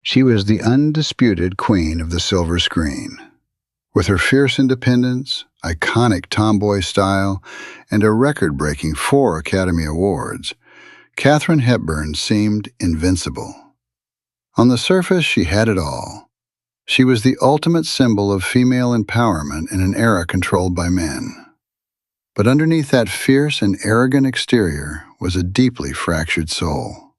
She was the undisputed queen of the silver screen. With her fierce independence, iconic tomboy style, and a record-breaking 4 Academy Awards, Katharine Hepburn seemed invincible. On the surface, she had it all. She was the ultimate symbol of female empowerment in an era controlled by men. But underneath that fierce and arrogant exterior was a deeply fractured soul.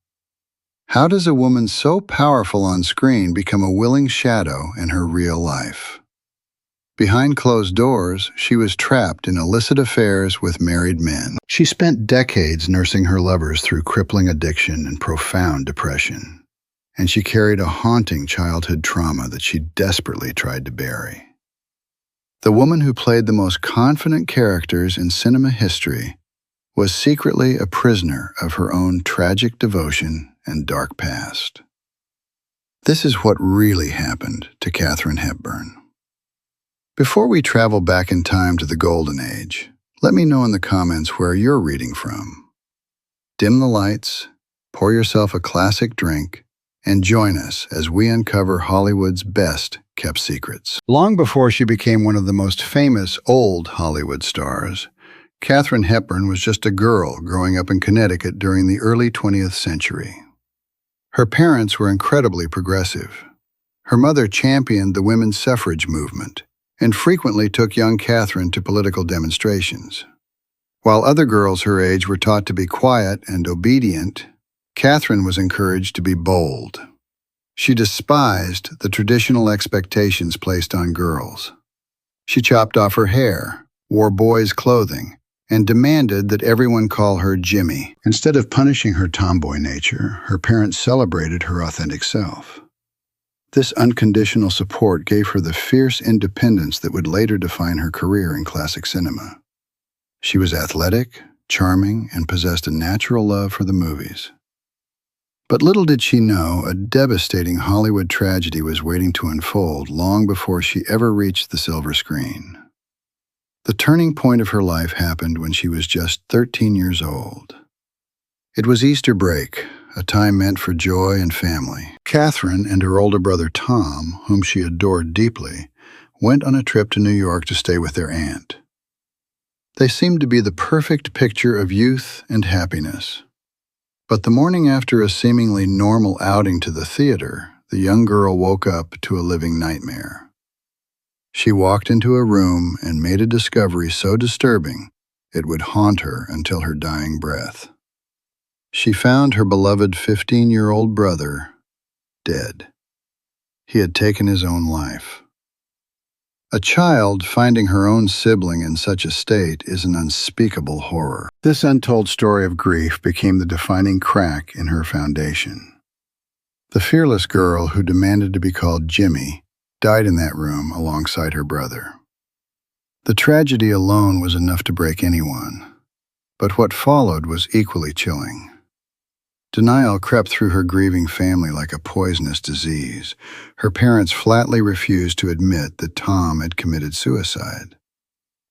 How does a woman so powerful on screen become a willing shadow in her real life? Behind closed doors, she was trapped in illicit affairs with married men. She spent decades nursing her lovers through crippling addiction and profound depression, and she carried a haunting childhood trauma that she desperately tried to bury. The woman who played the most confident characters in cinema history was secretly a prisoner of her own tragic devotion and dark past. This is what really happened to Katharine Hepburn. Before we travel back in time to the Golden Age, let me know in the comments where you're reading from. Dim the lights, pour yourself a classic drink, and join us as we uncover Hollywood's best-kept secrets. Long before she became one of the most famous old Hollywood stars, Katharine Hepburn was just a girl growing up in Connecticut during the early 20th century. Her parents were incredibly progressive. Her mother championed the women's suffrage movement and frequently took young Katharine to political demonstrations. While other girls her age were taught to be quiet and obedient, Katharine was encouraged to be bold. She despised the traditional expectations placed on girls. She chopped off her hair, wore boys' clothing, and demanded that everyone call her Jimmy. Instead of punishing her tomboy nature, her parents celebrated her authentic self. This unconditional support gave her the fierce independence that would later define her career in classic cinema. She was athletic, charming, and possessed a natural love for the movies. But little did she know, a devastating Hollywood tragedy was waiting to unfold long before she ever reached the silver screen. The turning point of her life happened when she was just 13 years old. It was Easter break, a time meant for joy and family. Katharine and her older brother Tom, whom she adored deeply, went on a trip to New York to stay with their aunt. They seemed to be the perfect picture of youth and happiness. But the morning after a seemingly normal outing to the theater, the young girl woke up to a living nightmare. She walked into a room and made a discovery so disturbing it would haunt her until her dying breath. She found her beloved 15-year-old brother dead. He had taken his own life. A child finding her own sibling in such a state is an unspeakable horror. This untold story of grief became the defining crack in her foundation. The fearless girl who demanded to be called Jimmy died in that room alongside her brother. The tragedy alone was enough to break anyone, but what followed was equally chilling. Denial crept through her grieving family like a poisonous disease. Her parents flatly refused to admit that Tom had committed suicide.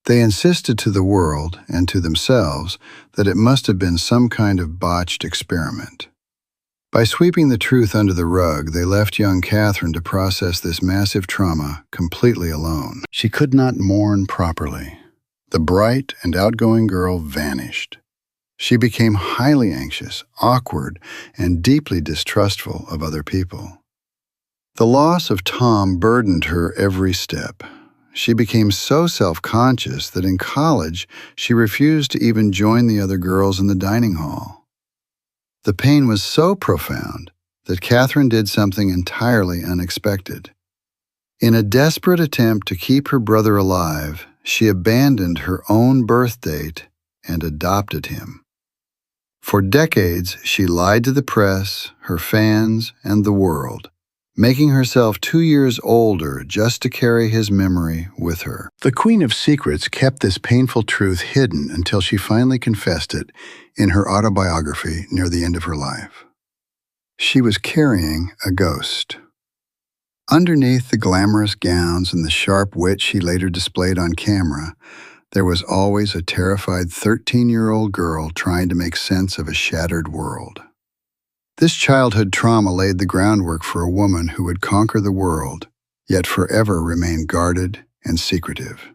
They insisted to the world and to themselves that it must have been some kind of botched experiment. By sweeping the truth under the rug, they left young Katharine to process this massive trauma completely alone. She could not mourn properly. The bright and outgoing girl vanished. She became highly anxious, awkward, and deeply distrustful of other people. The loss of Tom burdened her every step. She became so self-conscious that in college she refused to even join the other girls in the dining hall. The pain was so profound that Katharine did something entirely unexpected. In a desperate attempt to keep her brother alive, she abandoned her own birth date and adopted him. For decades, she lied to the press, her fans, and the world, making herself 2 years older just to carry his memory with her. The Queen of Secrets kept this painful truth hidden until she finally confessed it in her autobiography near the end of her life. She was carrying a ghost. Underneath the glamorous gowns and the sharp wit she later displayed on camera, there was always a terrified 13-year-old girl trying to make sense of a shattered world. This childhood trauma laid the groundwork for a woman who would conquer the world, yet forever remain guarded and secretive.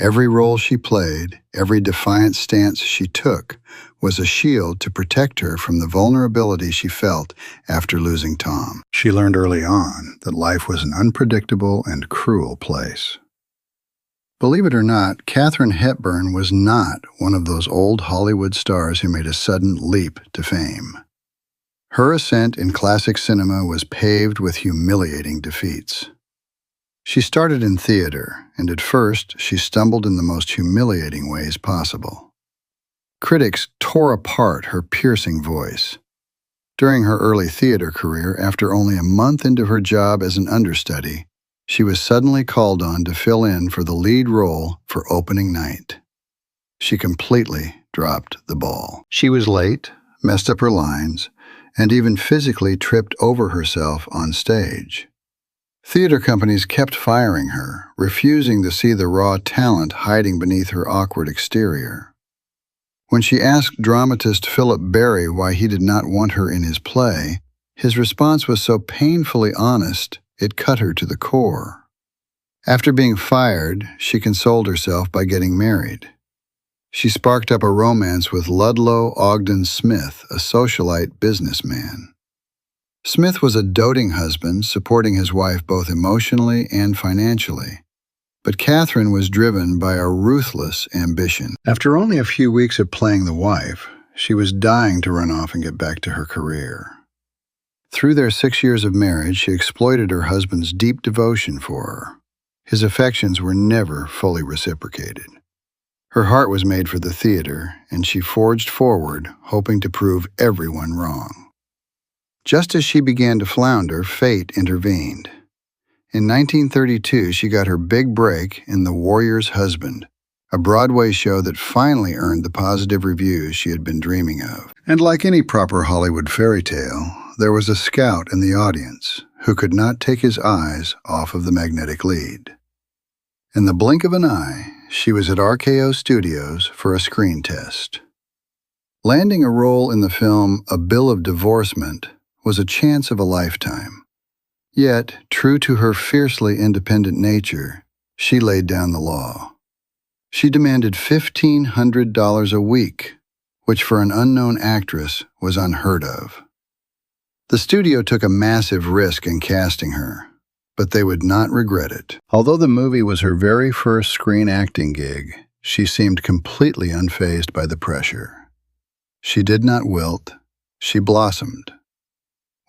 Every role she played, every defiant stance she took, was a shield to protect her from the vulnerability she felt after losing Tom. She learned early on that life was an unpredictable and cruel place. Believe it or not, Katharine Hepburn was not one of those old Hollywood stars who made a sudden leap to fame. Her ascent in classic cinema was paved with humiliating defeats. She started in theater, and at first she stumbled in the most humiliating ways possible. Critics tore apart her piercing voice. During her early theater career, after only a month into her job as an understudy, she was suddenly called on to fill in for the lead role for opening night. She completely dropped the ball. She was late, messed up her lines, and even physically tripped over herself on stage. Theater companies kept firing her, refusing to see the raw talent hiding beneath her awkward exterior. When she asked dramatist Philip Barry why he did not want her in his play, his response was so painfully honest, it cut her to the core. After being fired, she consoled herself by getting married. She sparked up a romance with Ludlow Ogden Smith, a socialite businessman. Smith was a doting husband, supporting his wife both emotionally and financially. But Katharine was driven by a ruthless ambition. After only a few weeks of playing the wife, she was dying to run off and get back to her career. Through their 6 years of marriage, she exploited her husband's deep devotion for her. His affections were never fully reciprocated. Her heart was made for the theater, and she forged forward, hoping to prove everyone wrong. Just as she began to flounder, fate intervened. In 1932, she got her big break in The Warrior's Husband, a Broadway show that finally earned the positive reviews she had been dreaming of. And like any proper Hollywood fairy tale, there was a scout in the audience who could not take his eyes off of the magnetic lead. In the blink of an eye, she was at RKO Studios for a screen test. Landing a role in the film A Bill of Divorcement was a chance of a lifetime. Yet, true to her fiercely independent nature, she laid down the law. She demanded $1,500 a week, which for an unknown actress was unheard of. The studio took a massive risk in casting her, but they would not regret it. Although the movie was her very first screen acting gig, she seemed completely unfazed by the pressure. She did not wilt, she blossomed.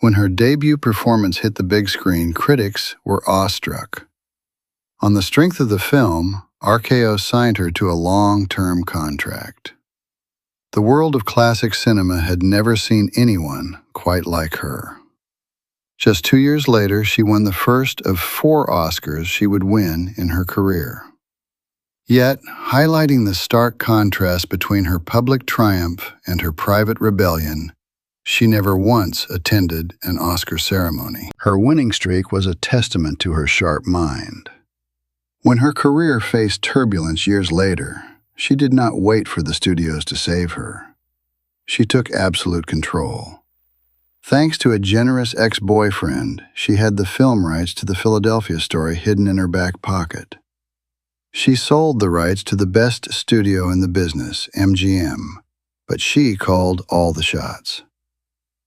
When her debut performance hit the big screen, critics were awestruck. On the strength of the film, RKO signed her to a long-term contract. The world of classic cinema had never seen anyone quite like her. Just 2 years later, she won the first of 4 Oscars she would win in her career. Yet, highlighting the stark contrast between her public triumph and her private rebellion, she never once attended an Oscar ceremony. Her winning streak was a testament to her sharp mind. When her career faced turbulence years later, she did not wait for the studios to save her. She took absolute control. Thanks to a generous ex-boyfriend, she had the film rights to the Philadelphia story hidden in her back pocket. She sold the rights to the best studio in the business, MGM, but she called all the shots.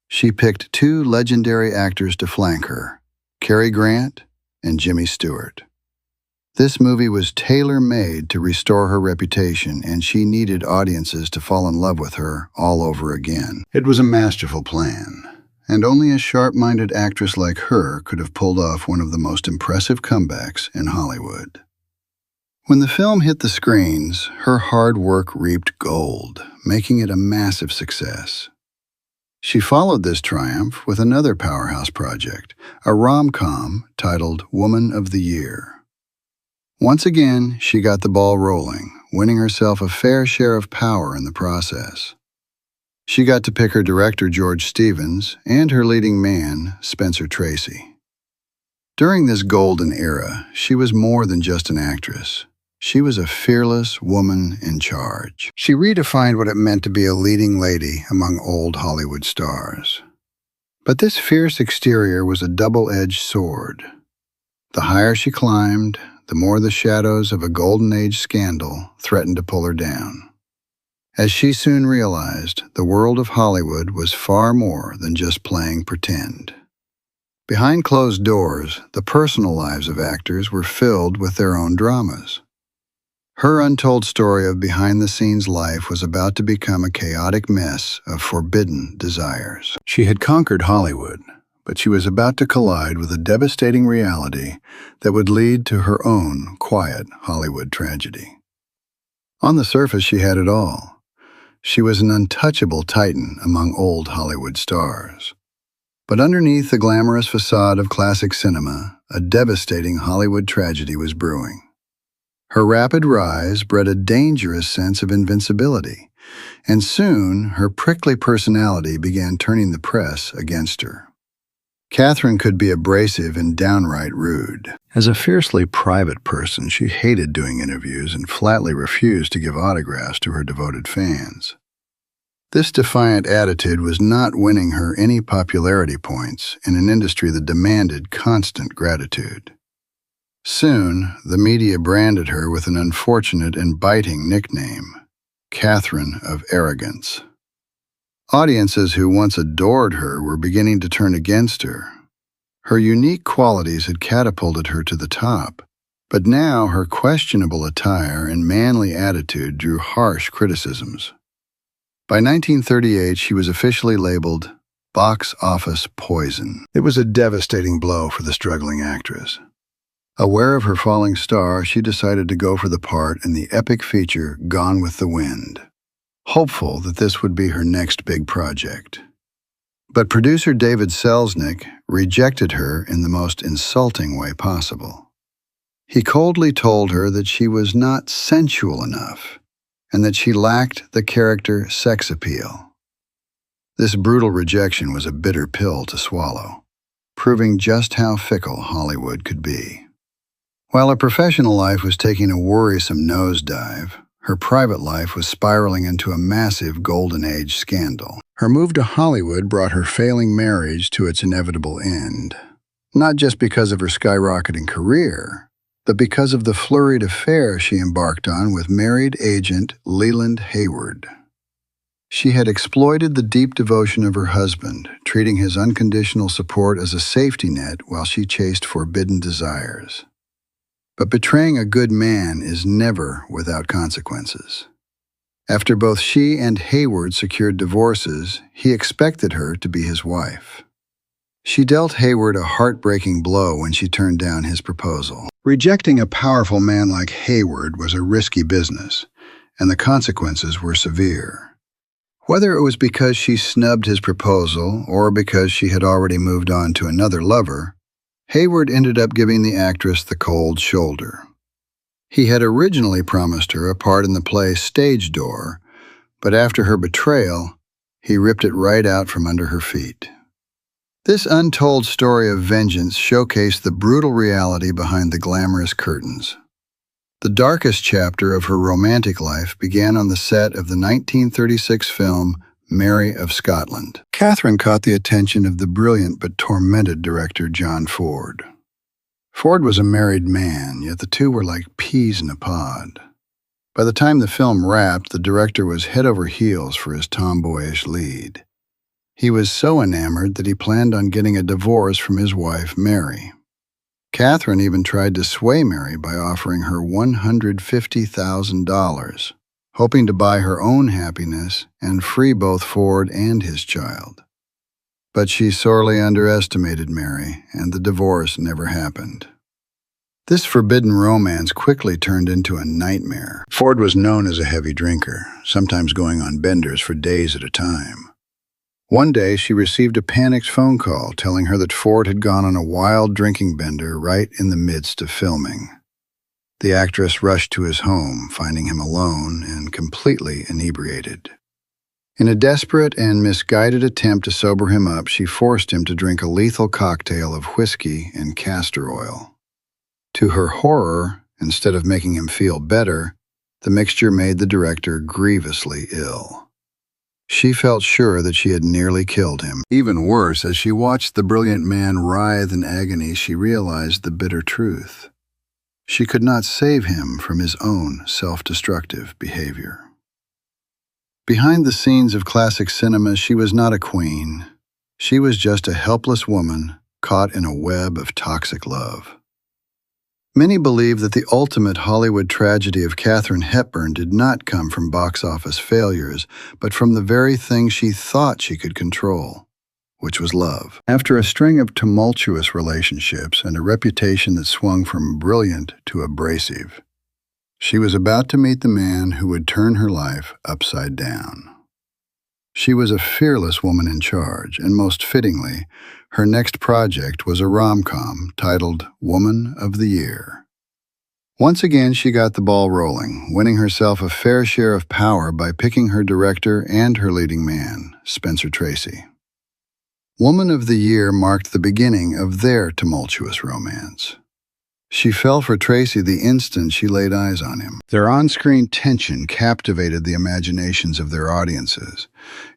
She picked 2 legendary actors to flank her, Cary Grant and Jimmy Stewart. This movie was tailor-made to restore her reputation, and she needed audiences to fall in love with her all over again. It was a masterful plan, and only a sharp-minded actress like her could have pulled off one of the most impressive comebacks in Hollywood. When the film hit the screens, her hard work reaped gold, making it a massive success. She followed this triumph with another powerhouse project, a rom-com titled Woman of the Year. Once again, she got the ball rolling, winning herself a fair share of power in the process. She got to pick her director, George Stevens, and her leading man, Spencer Tracy. During this golden era, she was more than just an actress. She was a fearless woman in charge. She redefined what it meant to be a leading lady among old Hollywood stars. But this fierce exterior was a double-edged sword. The higher she climbed, the more the shadows of a golden age scandal threatened to pull her down. As she soon realized, the world of Hollywood was far more than just playing pretend. Behind closed doors, the personal lives of actors were filled with their own dramas. Her untold story of behind-the-scenes life was about to become a chaotic mess of forbidden desires. She had conquered Hollywood, but she was about to collide with a devastating reality that would lead to her own quiet Hollywood tragedy. On the surface, she had it all. She was an untouchable titan among old Hollywood stars. But underneath the glamorous facade of classic cinema, a devastating Hollywood tragedy was brewing. Her rapid rise bred a dangerous sense of invincibility, and soon her prickly personality began turning the press against her. Katharine could be abrasive and downright rude. As a fiercely private person, she hated doing interviews and flatly refused to give autographs to her devoted fans. This defiant attitude was not winning her any popularity points in an industry that demanded constant gratitude. Soon, the media branded her with an unfortunate and biting nickname, Katharine of Arrogance. Audiences who once adored her were beginning to turn against her. Her unique qualities had catapulted her to the top, but now her questionable attire and manly attitude drew harsh criticisms. By 1938, she was officially labeled box office poison. It was a devastating blow for the struggling actress. Aware of her falling star, she decided to go for the part in the epic feature Gone with the Wind, hopeful that this would be her next big project. But producer David Selznick rejected her in the most insulting way possible. He coldly told her that she was not sensual enough and that she lacked the character sex appeal. This brutal rejection was a bitter pill to swallow, proving just how fickle Hollywood could be. While her professional life was taking a worrisome nosedive, her private life was spiraling into a massive golden age scandal. Her move to Hollywood brought her failing marriage to its inevitable end, not just because of her skyrocketing career, but because of the flurried affair she embarked on with married agent Leland Hayward. She had exploited the deep devotion of her husband, treating his unconditional support as a safety net while she chased forbidden desires. But betraying a good man is never without consequences. After both she and Hayward secured divorces, he expected her to be his wife. She dealt Hayward a heartbreaking blow when she turned down his proposal. Rejecting a powerful man like Hayward was a risky business, and the consequences were severe. Whether it was because she snubbed his proposal or because she had already moved on to another lover, Hayward ended up giving the actress the cold shoulder. He had originally promised her a part in the play Stage Door, but after her betrayal, he ripped it right out from under her feet. This untold story of vengeance showcased the brutal reality behind the glamorous curtains. The darkest chapter of her romantic life began on the set of the 1936 film Mary of Scotland. Katharine caught the attention of the brilliant but tormented director John Ford. Ford was a married man, yet the two were like peas in a pod. By the time the film wrapped, the director was head over heels for his tomboyish lead. He was so enamored that he planned on getting a divorce from his wife, Mary. Katharine even tried to sway Mary by offering her $150,000, hoping to buy her own happiness and free both Ford and his child. But she sorely underestimated Mary, and the divorce never happened. This forbidden romance quickly turned into a nightmare. Ford was known as a heavy drinker, sometimes going on benders for days at a time. One day, she received a panicked phone call telling her that Ford had gone on a wild drinking bender right in the midst of filming. The actress rushed to his home, finding him alone and completely inebriated. In a desperate and misguided attempt to sober him up, she forced him to drink a lethal cocktail of whiskey and castor oil. To her horror, instead of making him feel better, the mixture made the director grievously ill. She felt sure that she had nearly killed him. Even worse, as she watched the brilliant man writhe in agony, she realized the bitter truth. She could not save him from his own self-destructive behavior. Behind the scenes of classic cinema, she was not a queen. She was just a helpless woman caught in a web of toxic love. Many believe that the ultimate Hollywood tragedy of Katharine Hepburn did not come from box office failures, but from the very thing she thought she could control, which was love. After a string of tumultuous relationships and a reputation that swung from brilliant to abrasive, she was about to meet the man who would turn her life upside down. She was a fearless woman in charge, and most fittingly, her next project was a rom-com titled Woman of the Year. Once again, she got the ball rolling, winning herself a fair share of power by picking her director and her leading man, Spencer Tracy. Woman of the Year marked the beginning of their tumultuous romance. She fell for Tracy the instant she laid eyes on him. Their on-screen tension captivated the imaginations of their audiences,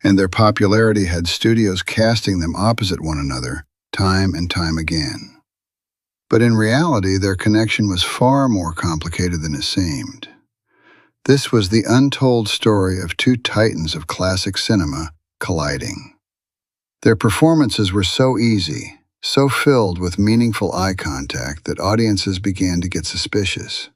and their popularity had studios casting them opposite one another time and time again. But in reality, their connection was far more complicated than it seemed. This was the untold story of two titans of classic cinema colliding. Their performances were so easy, so filled with meaningful eye contact that audiences began to get suspicious.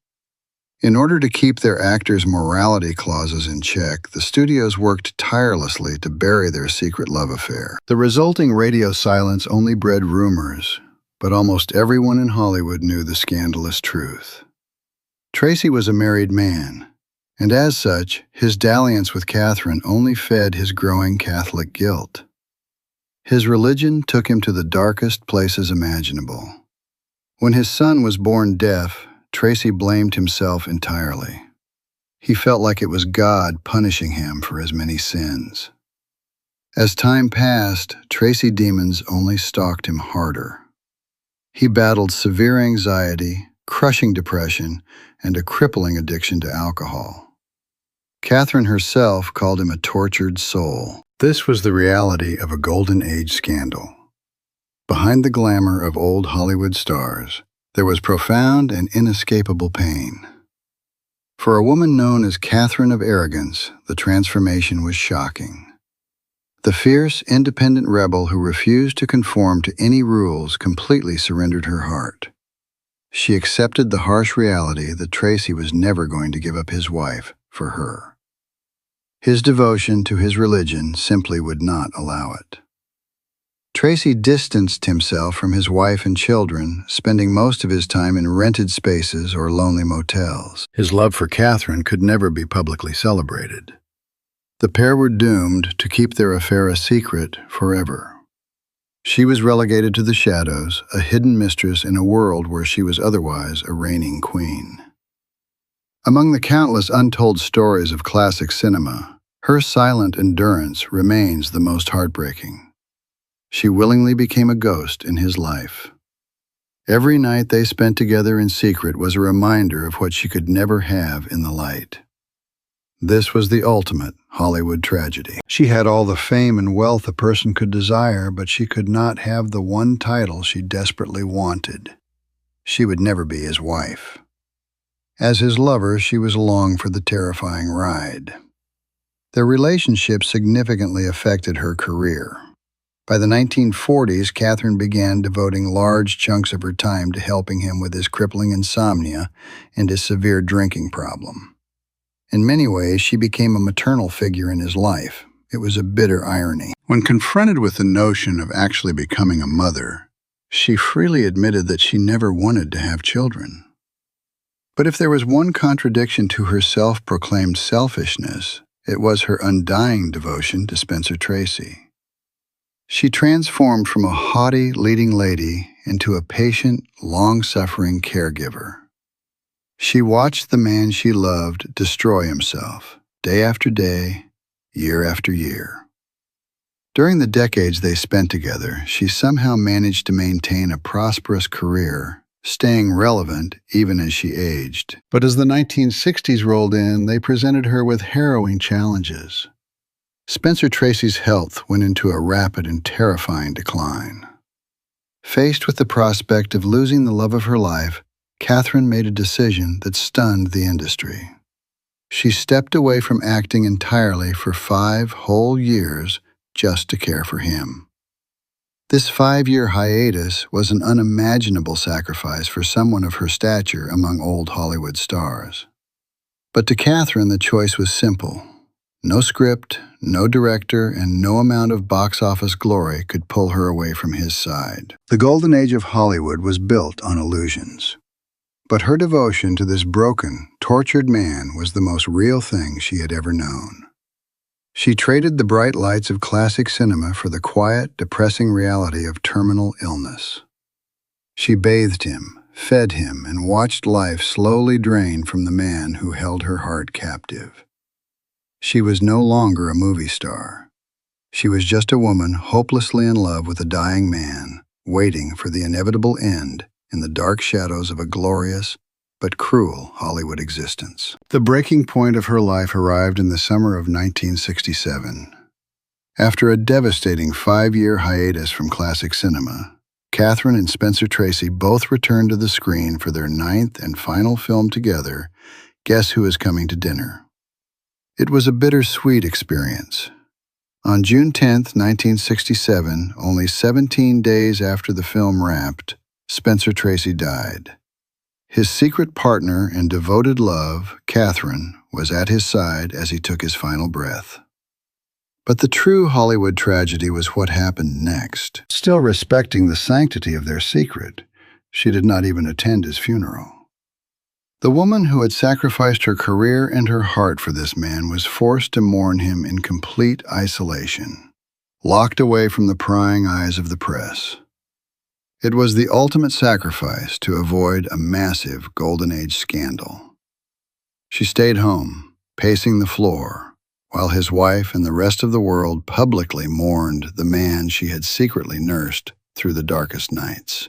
In order to keep their actors' morality clauses in check, the studios worked tirelessly to bury their secret love affair. The resulting radio silence only bred rumors, but almost everyone in Hollywood knew the scandalous truth. Tracy was a married man, and as such, his dalliance with Katharine only fed his growing Catholic guilt. His religion took him to the darkest places imaginable. When his son was born deaf, Tracy blamed himself entirely. He felt like it was God punishing him for his many sins. As time passed, Tracy demons only stalked him harder. He battled severe anxiety, crushing depression, and a crippling addiction to alcohol. Katharine herself called him a tortured soul. This was the reality of a golden age scandal. Behind the glamour of old Hollywood stars, there was profound and inescapable pain. For a woman known as Katharine of Arrogance, the transformation was shocking. The fierce, independent rebel who refused to conform to any rules completely surrendered her heart. She accepted the harsh reality that Tracy was never going to give up his wife for her. His devotion to his religion simply would not allow it. Tracy distanced himself from his wife and children, spending most of his time in rented spaces or lonely motels. His love for Katharine could never be publicly celebrated. The pair were doomed to keep their affair a secret forever. She was relegated to the shadows, a hidden mistress in a world where she was otherwise a reigning queen. Among the countless untold stories of classic cinema, her silent endurance remains the most heartbreaking. She willingly became a ghost in his life. Every night they spent together in secret was a reminder of what she could never have in the light. This was the ultimate Hollywood tragedy. She had all the fame and wealth a person could desire, but she could not have the one title she desperately wanted. She would never be his wife. As his lover, she was along for the terrifying ride. Their relationship significantly affected her career. By the 1940s, Katharine began devoting large chunks of her time to helping him with his crippling insomnia and his severe drinking problem. In many ways, she became a maternal figure in his life. It was a bitter irony. When confronted with the notion of actually becoming a mother, she freely admitted that she never wanted to have children. But if there was one contradiction to her self-proclaimed selfishness, it was her undying devotion to Spencer Tracy. She transformed from a haughty leading lady into a patient, long-suffering caregiver. She watched the man she loved destroy himself, day after day, year after year. During the decades they spent together, she somehow managed to maintain a prosperous career, staying relevant even as she aged. But as the 1960s rolled in, they presented her with harrowing challenges. Spencer Tracy's health went into a rapid and terrifying decline. Faced with the prospect of losing the love of her life, Katharine made a decision that stunned the industry. She stepped away from acting entirely for 5 whole years just to care for him. This 5-year hiatus was an unimaginable sacrifice for someone of her stature among old Hollywood stars. But to Katharine, the choice was simple. No script, no director, and no amount of box office glory could pull her away from his side. The golden age of Hollywood was built on illusions. But her devotion to this broken, tortured man was the most real thing she had ever known. She traded the bright lights of classic cinema for the quiet, depressing reality of terminal illness. She bathed him, fed him, and watched life slowly drain from the man who held her heart captive. She was no longer a movie star. She was just a woman hopelessly in love with a dying man, waiting for the inevitable end in the dark shadows of a glorious but cruel Hollywood existence. The breaking point of her life arrived in the summer of 1967. After a devastating 5-year hiatus from classic cinema, Katharine and Spencer Tracy both returned to the screen for their 9th and final film together, Guess Who Is Coming to Dinner? It was a bittersweet experience. On June 10, 1967, only 17 days after the film wrapped, Spencer Tracy died. His secret partner and devoted love, Katharine, was at his side as he took his final breath. But the true Hollywood tragedy was what happened next. Still respecting the sanctity of their secret, she did not even attend his funeral. The woman who had sacrificed her career and her heart for this man was forced to mourn him in complete isolation, locked away from the prying eyes of the press. It was the ultimate sacrifice to avoid a massive Golden Age scandal. She stayed home, pacing the floor, while his wife and the rest of the world publicly mourned the man she had secretly nursed through the darkest nights.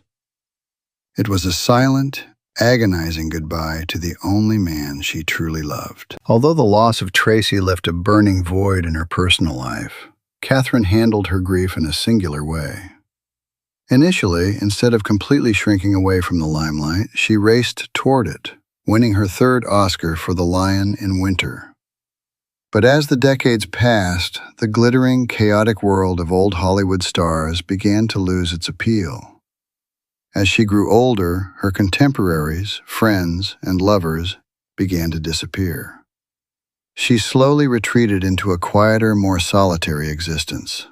It was a silent, agonizing goodbye to the only man she truly loved. Although the loss of Tracy left a burning void in her personal life, Katharine handled her grief in a singular way. Initially, instead of completely shrinking away from the limelight, she raced toward it, winning her 3rd Oscar for The Lion in Winter. But as the decades passed, the glittering, chaotic world of old Hollywood stars began to lose its appeal. As she grew older, her contemporaries, friends, and lovers began to disappear. She slowly retreated into a quieter, more solitary existence.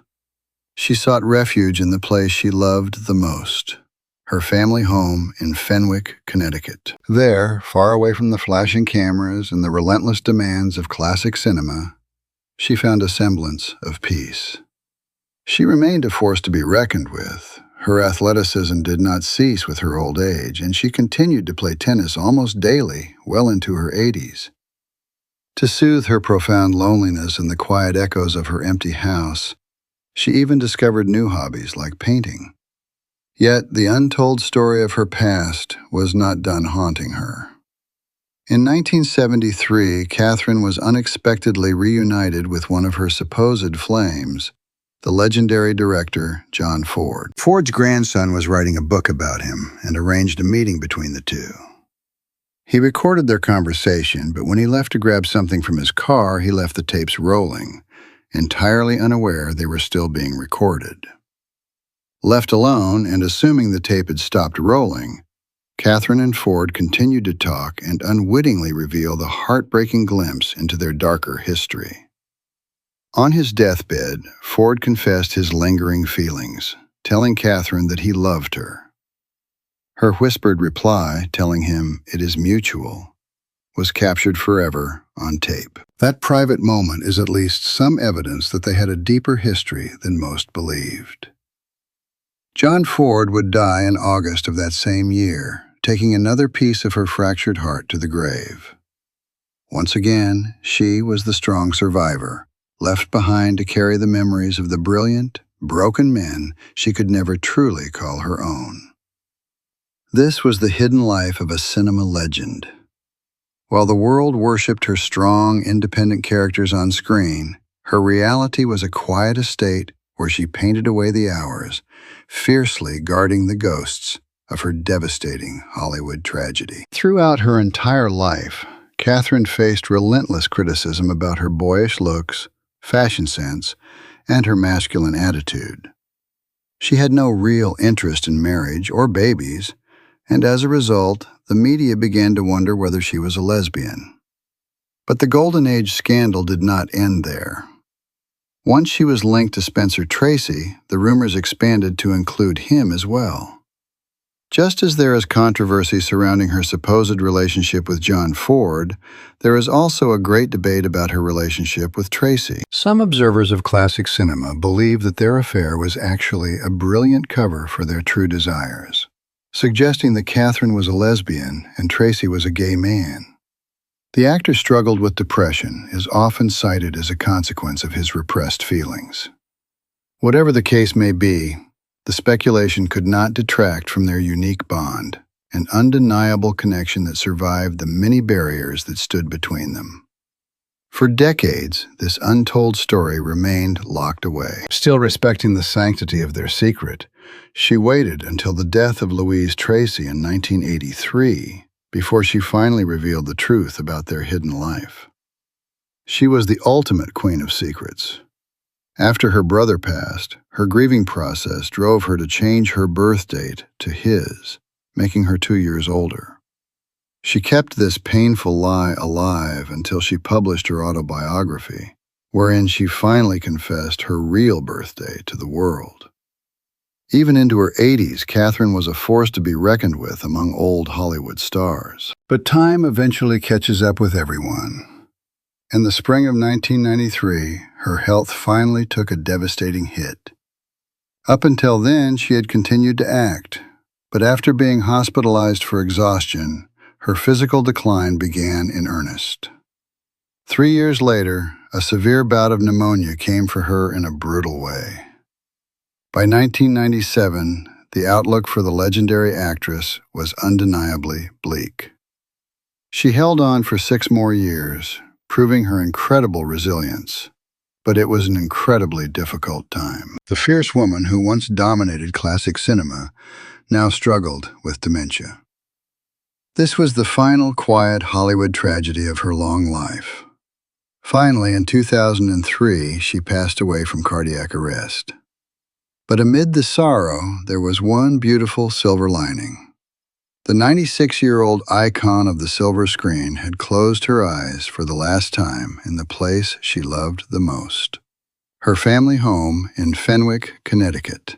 She sought refuge in the place she loved the most, her family home in Fenwick, Connecticut. There, far away from the flashing cameras and the relentless demands of classic cinema, she found a semblance of peace. She remained a force to be reckoned with. Her athleticism did not cease with her old age, and she continued to play tennis almost daily, well into her 80s. To soothe her profound loneliness and the quiet echoes of her empty house, she even discovered new hobbies like painting. Yet the untold story of her past was not done haunting her. In 1973, Katharine was unexpectedly reunited with one of her supposed flames, the legendary director John Ford. Ford's grandson was writing a book about him and arranged a meeting between the two. He recorded their conversation, but when he left to grab something from his car, he left the tapes rolling, entirely unaware they were still being recorded. Left alone and assuming the tape had stopped rolling, Katharine and Ford continued to talk and unwittingly reveal the heartbreaking glimpse into their darker history. On his deathbed, Ford confessed his lingering feelings, telling Katharine that he loved her. Her whispered reply, telling him it is mutual, was captured forever on tape. That private moment is at least some evidence that they had a deeper history than most believed. John Ford would die in August of that same year, taking another piece of her fractured heart to the grave. Once again, she was the strong survivor, left behind to carry the memories of the brilliant, broken men she could never truly call her own. This was the hidden life of a cinema legend. While the world worshipped her strong, independent characters on screen, Her reality was a quiet estate where she painted away the hours, fiercely guarding the ghosts of her devastating Hollywood tragedy. Throughout her entire life, Katharine faced relentless criticism about her boyish looks, fashion sense, and her masculine attitude. She had no real interest in marriage or babies, and as a result, the media began to wonder whether she was a lesbian. But the Golden Age scandal did not end there. Once she was linked to Spencer Tracy, the rumors expanded to include him as well. Just as there is controversy surrounding her supposed relationship with John Ford, there is also a great debate about her relationship with Tracy. Some observers of classic cinema believe that their affair was actually a brilliant cover for their true desires, suggesting that Katharine was a lesbian and Tracy was a gay man. The actor struggled with depression, is often cited as a consequence of his repressed feelings. Whatever the case may be, the speculation could not detract from their unique bond, an undeniable connection that survived the many barriers that stood between them. For decades, this untold story remained locked away. Still respecting the sanctity of their secret, she waited until the death of Louise Tracy in 1983 before she finally revealed the truth about their hidden life. She was the ultimate queen of secrets. After her brother passed, her grieving process drove her to change her birth date to his, making her 2 years older. She kept this painful lie alive until she published her autobiography, wherein she finally confessed her real birthday to the world. Even into her 80s, Katharine was a force to be reckoned with among old Hollywood stars. But time eventually catches up with everyone. In the spring of 1993, her health finally took a devastating hit. Up until then, she had continued to act, but after being hospitalized for exhaustion, her physical decline began in earnest. 3 years later, a severe bout of pneumonia came for her in a brutal way. By 1997, the outlook for the legendary actress was undeniably bleak. She held on for 6 more years, proving her incredible resilience, but it was an incredibly difficult time. The fierce woman who once dominated classic cinema now struggled with dementia. This was the final quiet Hollywood tragedy of her long life. Finally, in 2003, she passed away from cardiac arrest. But amid the sorrow, there was one beautiful silver lining. The 96-year-old icon of the silver screen had closed her eyes for the last time in the place she loved the most, her family home in Fenwick, Connecticut.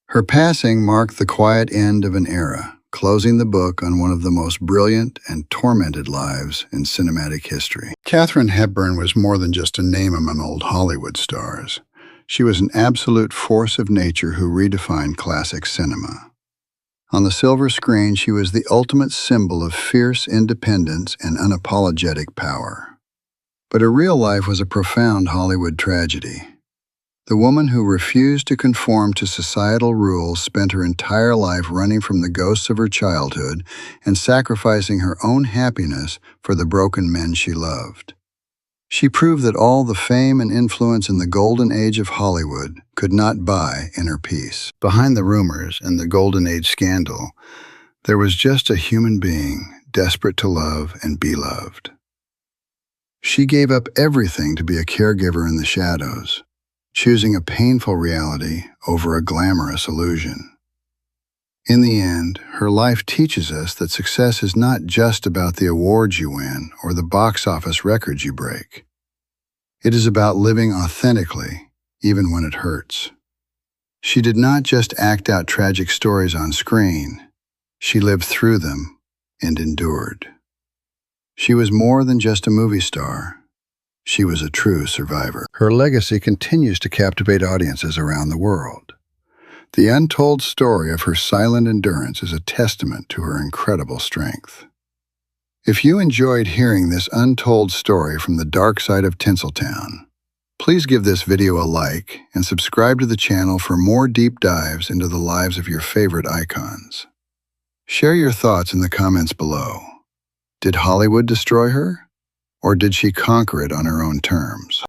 Her passing marked the quiet end of an era, closing the book on one of the most brilliant and tormented lives in cinematic history. Katharine Hepburn was more than just a name among old Hollywood stars. She was an absolute force of nature who redefined classic cinema. On the silver screen, she was the ultimate symbol of fierce independence and unapologetic power. But her real life was a profound Hollywood tragedy. The woman who refused to conform to societal rules spent her entire life running from the ghosts of her childhood and sacrificing her own happiness for the broken men she loved. She proved that all the fame and influence in the golden age of Hollywood could not buy inner peace. Behind the rumors and the Golden Age scandal, there was just a human being desperate to love and be loved. She gave up everything to be a caregiver in the shadows, choosing a painful reality over a glamorous illusion. In the end, her life teaches us that success is not just about the awards you win or the box office records you break. It is about living authentically, even when it hurts. She did not just act out tragic stories on screen. She lived through them and endured. She was more than just a movie star. She was a true survivor. Her legacy continues to captivate audiences around the world. The untold story of her silent endurance is a testament to her incredible strength. If you enjoyed hearing this untold story from the dark side of Tinseltown, please give this video a like and subscribe to the channel for more deep dives into the lives of your favorite icons. Share your thoughts in the comments below. Did Hollywood destroy her? Or did she conquer it on her own terms?